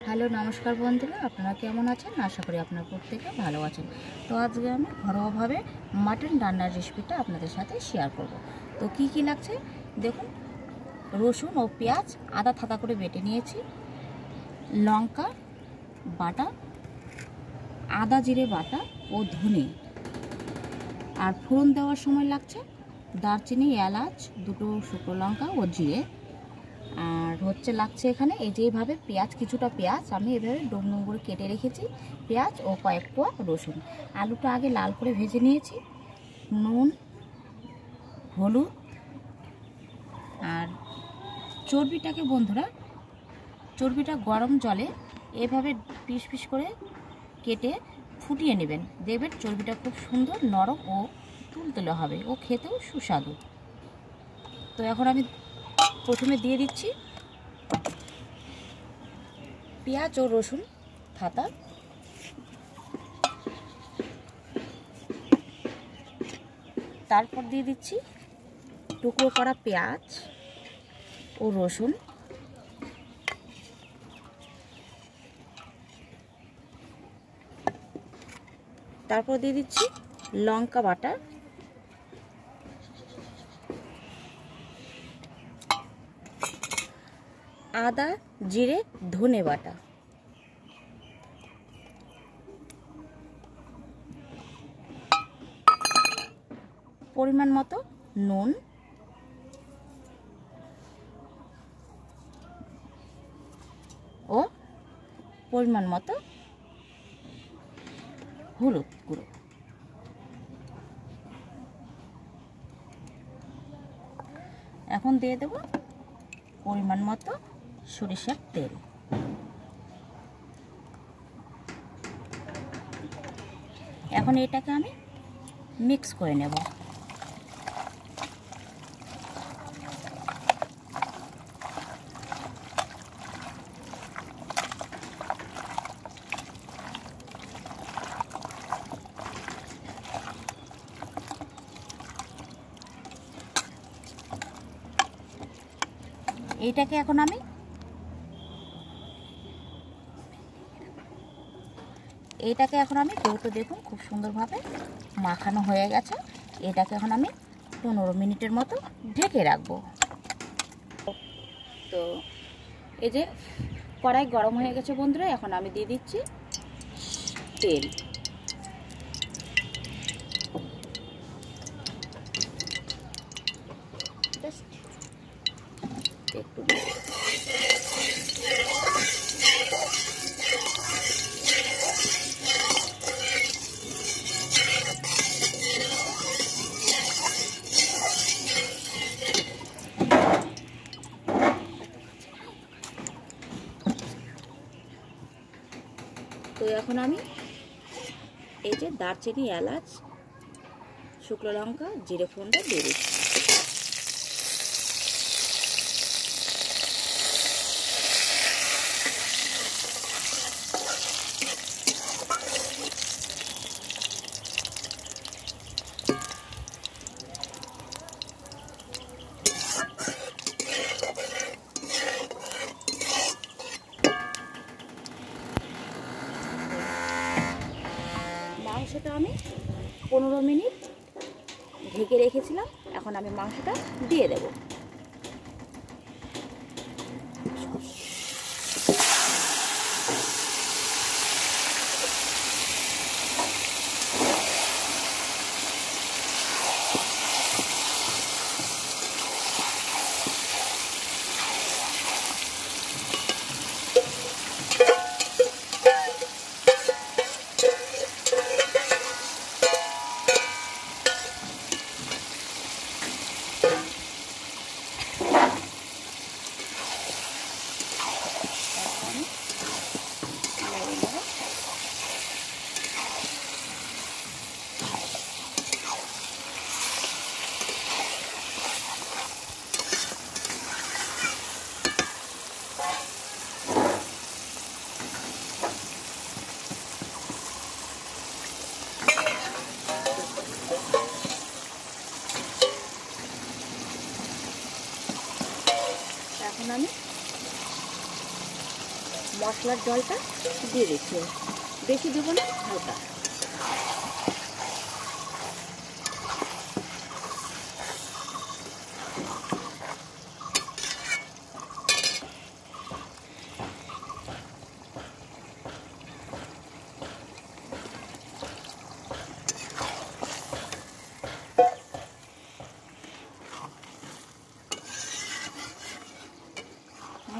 Hello নমস্কার বন্ধুরা, আপনারা কেমন আছেন? আশা করি আপনারা প্রত্যেকে ভালো আছেন। তো আজকে আমি ঘরোয়াভাবে মাটন রান্নার রেসিপিটা আপনাদের সাথে শেয়ার করব। তো কি কি লাগছে দেখুন। রসুন ও পেঁয়াজ আদা থাতা করে বেটে নিয়েছি, লঙ্কা বাটা, আদা জিরে বাটা ও ধনে। আর ফোড়ন দেওয়ার সময় লাগছে দারচিনি, এলাচ, দুটো শুকনো লঙ্কা ও জিরে। আর লাগছে এখানে এই যে এইভাবে পেঁয়াজ, কিছুটা পেঁয়াজ আমি এভাবে ডুম ডুম করে কেটে রেখেছি, পেঁয়াজ ও কয়েক কোয়া রসুন। আলুটা আগে লাল করে ভেজে নিয়েছি, নুন, হলুদ। আর চর্বিটাকে বন্ধুরা, চর্বিটা গরম জলে এভাবে পিস পিস করে কেটে ফুটিয়ে নেবেন, দেখবেন চর্বিটা খুব সুন্দর নরম ও তুলতুলে হবে ও খেতেও সুস্বাদু। তো এখন আমি প্রথমে দিয়ে দিচ্ছি পেঁয়াজ ও রসুন থাতা, তারপর দিয়ে দিচ্ছি টুকরো করা পেঁয়াজ ও রসুন, তারপর দিয়ে দিচ্ছি লঙ্কা বাটা, আদা জিরে ধনে বাটা, পরিমাণ মতো নুন, ও পরিমাণ মতো হলুদ গুঁড়ো। এখন দিয়ে দেব পরিমাণ মতো সরিষার তেল। এখন এটাকে আমি মিক্স করে নেব। এইটাকে এখন আমি কৌটো দেখুন খুব সুন্দরভাবে মাখানো হয়ে গেছে। এটাকে এখন আমি 15 মিনিটের মতো ঢেকে রাখবো। তো এই যে কড়াই গরম হয়ে গেছে বন্ধুরা, এখন আমি দিয়ে দিচ্ছি তেল। একটু তো এখন আমি এই যে দারচিনি, এলাচ, শুকনো লঙ্কা, জিরে ফোড়নটা দিয়ে দিচ্ছি। মাংসটা আমি 15 মিনিট ঢেকে রেখেছিলাম, এখন আমি মাংসটা দিয়ে দেব। মশলার জলটা দিয়ে দিচ্ছি, বেশি দেবো না, হালকা।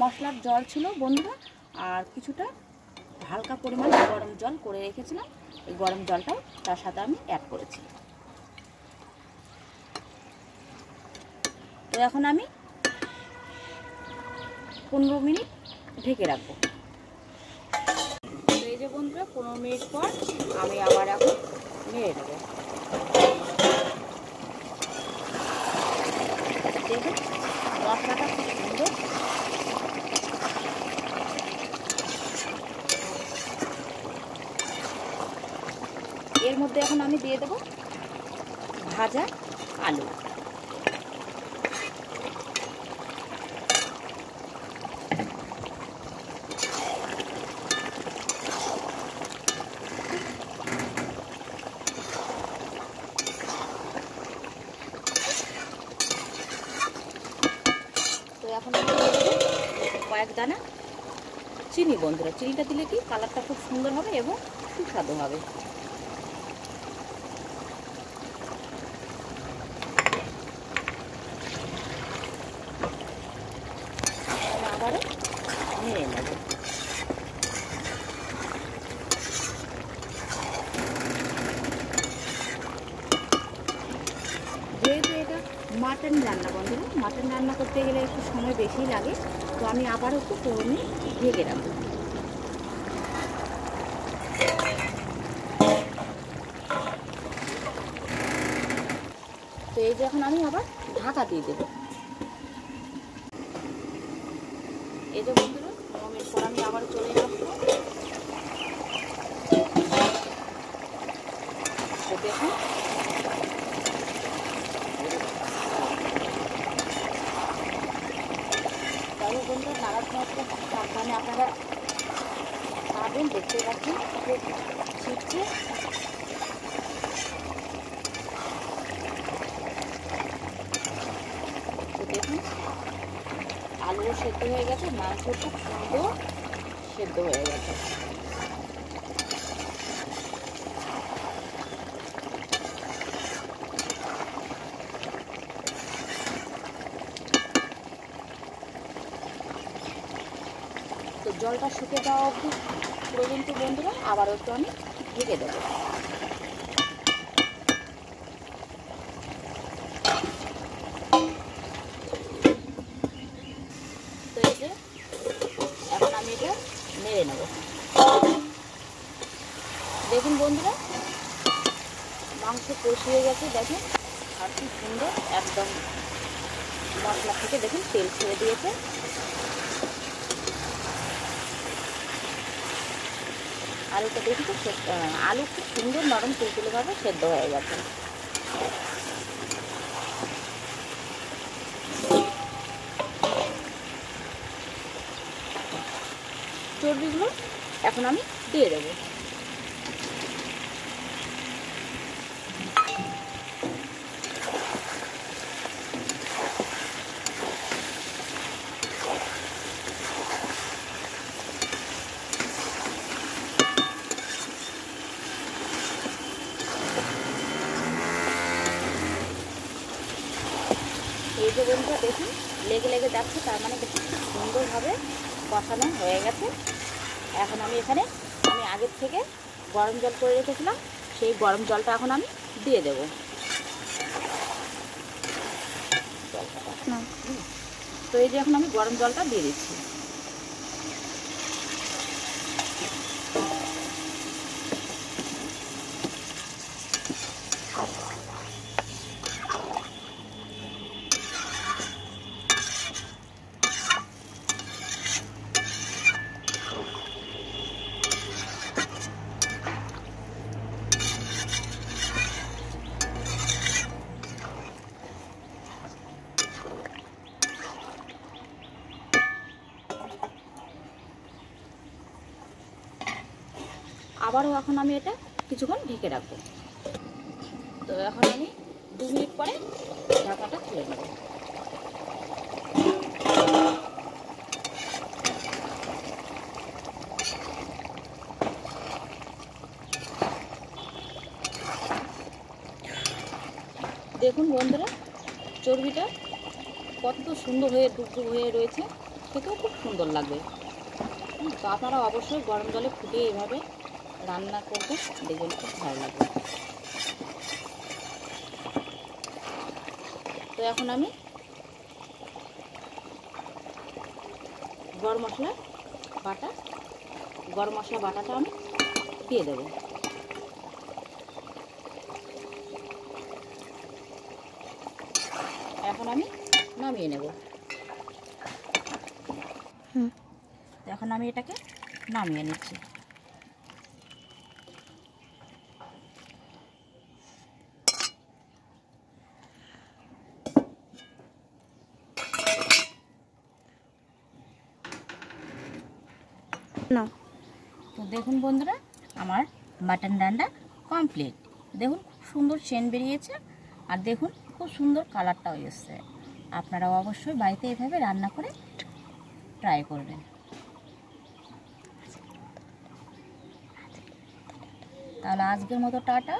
মশলার জল ছিল বন্ধুরা, আর কিছুটা হালকা পরিমাণে গরম জল করে রেখেছিলাম, এই গরম জলটাও তার সাথে আমি অ্যাড করেছি। তো এখন আমি 15 মিনিট ঢেকে রাখবো। তো এই যে বন্ধুরা 15 মিনিট পর আমি আবার এখন নেড়ে দেবো। দেখুন মশলাটা খুব সুন্দর। এর মধ্যে এখন আমি দিয়ে দেবো ভাজা আলু। তো এখন আমি দিয়ে দেবো কয়েক দানা চিনি বন্ধুরা। চিনিটা দিলে কি কালারটা খুব সুন্দর হবে এবং সুস্বাদু হবে। আবারও নেড়ে নেব। যেহেতু এটা মাটন রান্না বন্ধুরা, মাটন রান্না করতে গেলে একটু সময় বেশি লাগে, তো আমি আবারও একটু 15 মিনিট ঢেকে রাখবো। তো এই যে এখন আমি আবার ঢাকা দিয়ে দেবো। এই যে বন্ধুরা 15 মিনিট পর আমি আবার চলে আসবো। তো দেখুন তবে বন্ধুরা নাড়ার সময় সাবধানে আপনারা খাবেন। দেখতে পাচ্ছেন খুব ছিটছে। তো দেখুন আলুও সেদ্ধ হয়ে গেছে, মাংস খুব সুন্দর সেদ্ধ হয়ে গেছে। তো জলটা শুকে যাওয়া অবধি পর্যন্ত বন্ধুরা আবারও একটু আমি ঢেকে দেবো। তো এই যে এখন আমি এটা নেড়ে নেব। দেখুন বন্ধুরা মাংস কষিয়ে গেছে, দেখেন আর কি সুন্দর একদম মশলা থেকে দেখুন তেল ছেড়ে দিয়েছে। আলুটা দেখি তো আলু খুব সুন্দর নরম তুলতুলেভাবে সেদ্ধ হয়ে গেছে। চর্বিগুলো এখন আমি দিয়ে দেবো। এই যে বন্ধুরা দেখুন লেগে লেগে যাচ্ছে, তার মানে খুব সুন্দরভাবে কষানো হয়ে গেছে। এখন আমি এখানে আগের থেকে গরম জল করে রেখেছিলাম, সেই গরম জলটা এখন আমি দিয়ে দেবো। তো এই যে এখন আমি গরম জলটা দিয়ে দিচ্ছি। আবারও এখন আমি এটা কিছুক্ষণ ঢেকে রাখবো। তো এখন আমি 2 মিনিট পরে ঢাকাটা খুলে নেব। দেখুন বন্ধুরা, চর্বিটা কত সুন্দর হয়ে ডুবডুব হয়ে রয়েছে, খেতেও খুব সুন্দর লাগবে। তো আপনারা অবশ্যই গরম জলে ফুটিয়ে এভাবে রান্না করবেন, দেখবেন খুব ভালো লাগবে। তো এখন আমি গরম মশলা বাটাটা আমি দিয়ে দেব। এখন আমি নামিয়ে নেব। এখন আমি এটাকে নামিয়ে নিচ্ছি। না তো দেখুন বন্ধুরা, আমার মাটন রান্না কমপ্লিট। দেখুন খুব সুন্দর সেন্ট বেরিয়েছে, আর দেখুন খুব সুন্দর কালারটাও এসছে। আপনারাও অবশ্যই বাড়িতে এভাবে রান্না করে ট্রাই করবেন। তাহলে আজকের মতো টাটা।